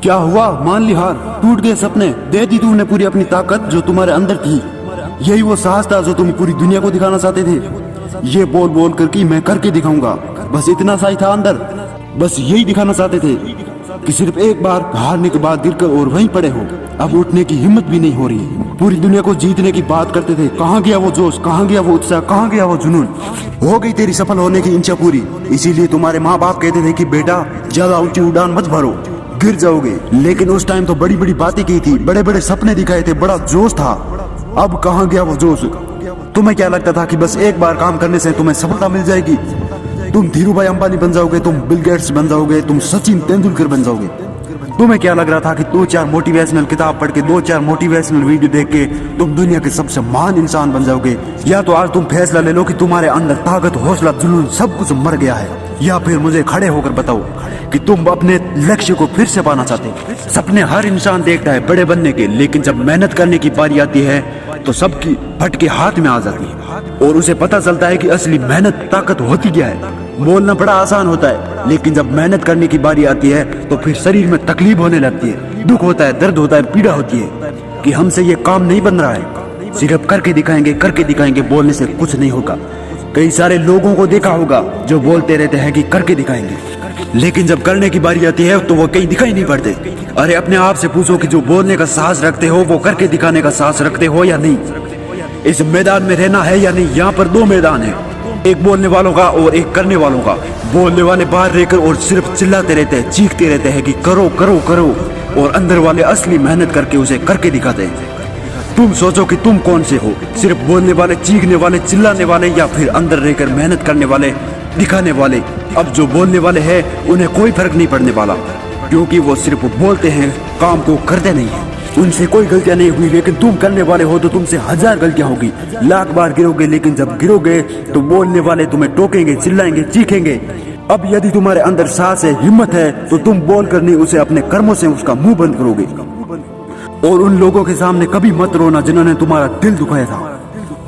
क्या हुआ? मान ली हार, टूट गए सपने, दे दी तूने पूरी अपनी ताकत जो तुम्हारे अंदर थी। यही वो साहस था जो तुम पूरी दुनिया को दिखाना चाहते थे। ये बोल बोल कर कि मैं करके दिखाऊंगा, बस इतना सा ही था अंदर। बस यही दिखाना चाहते थे कि सिर्फ एक बार हारने के बाद गिरकर और वहीं पड़े हो। अब उठने की हिम्मत भी नहीं हो रही। पूरी दुनिया को जीतने की बात करते थे। कहाँ गया वो जोश, कहाँ गया वो उत्साह, कहाँ गया वो जुनून? हो गई तेरी सफल होने की इच्छा पूरी। इसीलिए तुम्हारे माँ बाप कहते थे कि बेटा ज्यादा ऊंची उड़ान मत भरो, गिर जाओगे। लेकिन उस टाइम तो बड़ी बड़ी बातें की थी, बड़े बड़े सपने दिखाए थे, बड़ा जोश था। अब कहाँ गया वो जोश? तुम्हें क्या लगता था कि बस एक बार काम करने से तुम्हें सफलता मिल जाएगी? तुम धीरूभाई अंबानी बन जाओगे, तुम बिल गेट्स बन जाओगे, तुम सचिन तेंदुलकर बन जाओगे। तुम्हें क्या लग रहा था कि 2-4 मोटिवेशनल किताब पढ़ के, 2-4 मोटिवेशनल वीडियो देख के तुम दुनिया के सबसे महान इंसान बन जाओगे? या तो आज तुम फैसला ले लो कि तुम्हारे अंदर ताकत, हौसला, जुनून सब कुछ मर गया है, या फिर मुझे खड़े होकर बताओ कि तुम अपने लक्ष्य को फिर से पाना चाहते हो। सपने हर इंसान देखता है बड़े बनने के, लेकिन जब मेहनत करने की बारी आती है तो सबकी फटके हाथ में आ जाती है और उसे पता चलता है कि असली मेहनत ताकत होती क्या है। बोलना बड़ा आसान होता है, लेकिन जब मेहनत करने की बारी आती है तो फिर शरीर में तकलीफ होने लगती है, दुख होता है, दर्द होता है, पीड़ा होती है कि हमसे ये काम नहीं बन रहा है। सिर्फ करके दिखाएंगे बोलने से कुछ नहीं होगा। कई सारे लोगों को देखा होगा जो बोलते रहते हैं कि करके दिखाएंगे, लेकिन जब करने की बारी आती है तो वो कहीं दिखाई नहीं पड़ते। अरे अपने आप से पूछो कि जो बोलने का साहस रखते हो वो करके दिखाने का साहस रखते हो या नहीं? इस मैदान में रहना है या नहीं? यहाँ पर 2 मैदान है, एक बोलने वालों का और एक करने वालों का। बोलने वाले बाहर रहकर और सिर्फ चिल्लाते रहते हैं, चीखते रहते हैं कि करो करो करो, और अंदर वाले असली मेहनत करके उसे करके दिखाते हैं। तुम सोचो कि तुम कौन से हो, सिर्फ बोलने वाले, चीखने वाले, चिल्लाने वाले, या फिर अंदर रहकर मेहनत करने वाले, दिखाने वाले? अब जो बोलने वाले हैं उन्हें कोई फर्क नहीं पड़ने वाला, क्योंकि वो सिर्फ बोलते हैं, काम को करते नहीं है। उनसे कोई गलतियां नहीं हुई, लेकिन तुम करने वाले हो तो तुमसे 1000 गलतियां होगी, लाख बार गिरोगे, लेकिन जब गिरोगे तो बोलने वाले तुम्हें टोकेंगे, चिल्लाएंगे, चीखेंगे। अब यदि तुम्हारे अंदर साहस है, हिम्मत है, तो तुम बोल कर नहीं, उसे अपने कर्मों से उसका मुंह बंद करोगे। और उन लोगों के सामने कभी मत रोना जिन्होंने तुम्हारा दिल दुखाया था।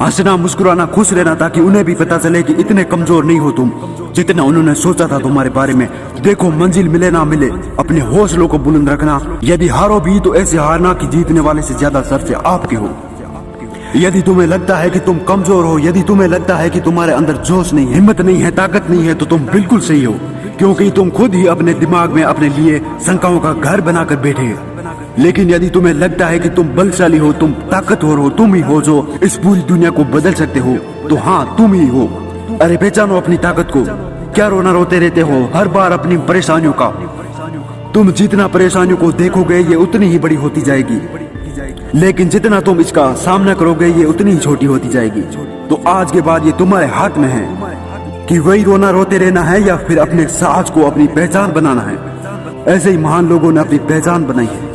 हंसना, मुस्कुराना, खुश रहना, ताकि उन्हें भी पता चले कि इतने कमजोर नहीं हो तुम जितना उन्होंने सोचा था तुम्हारे बारे में। देखो, मंजिल मिले ना मिले, अपने हौसलों को बुलंद रखना। यदि हारो भी तो ऐसे हारना कि जीतने वाले से ज्यादा चर्चे आपके हो। यदि तुम्हें लगता है कि तुम कमजोर हो, यदि तुम्हें लगता है कि तुम्हारे अंदर जोश नहीं है, हिम्मत नहीं है, ताकत नहीं है, तो तुम बिल्कुल सही हो, क्योंकि तुम खुद ही अपने दिमाग में अपने लिए शंकाओं का घर बनाकर बैठे हो। लेकिन यदि तुम्हें लगता है कि तुम बलशाली हो, तुम ताकतवर हो, तुम ही हो जो इस पूरी दुनिया को बदल सकते हो, तो हाँ, तुम ही हो। अरे पहचानो अपनी ताकत को। क्या रोना रोते रहते हो हर बार अपनी परेशानियों का? तुम जितना परेशानियों को देखोगे ये उतनी ही बड़ी होती जाएगी, लेकिन जितना तुम इसका सामना करोगे ये उतनी ही छोटी होती जाएगी। तो आज के बाद ये तुम्हारे हाथ में है कि वही रोना रोते रहना है या फिर अपने साहस को अपनी पहचान बनाना है। ऐसे ही महान लोगों ने अपनी पहचान बनाई है।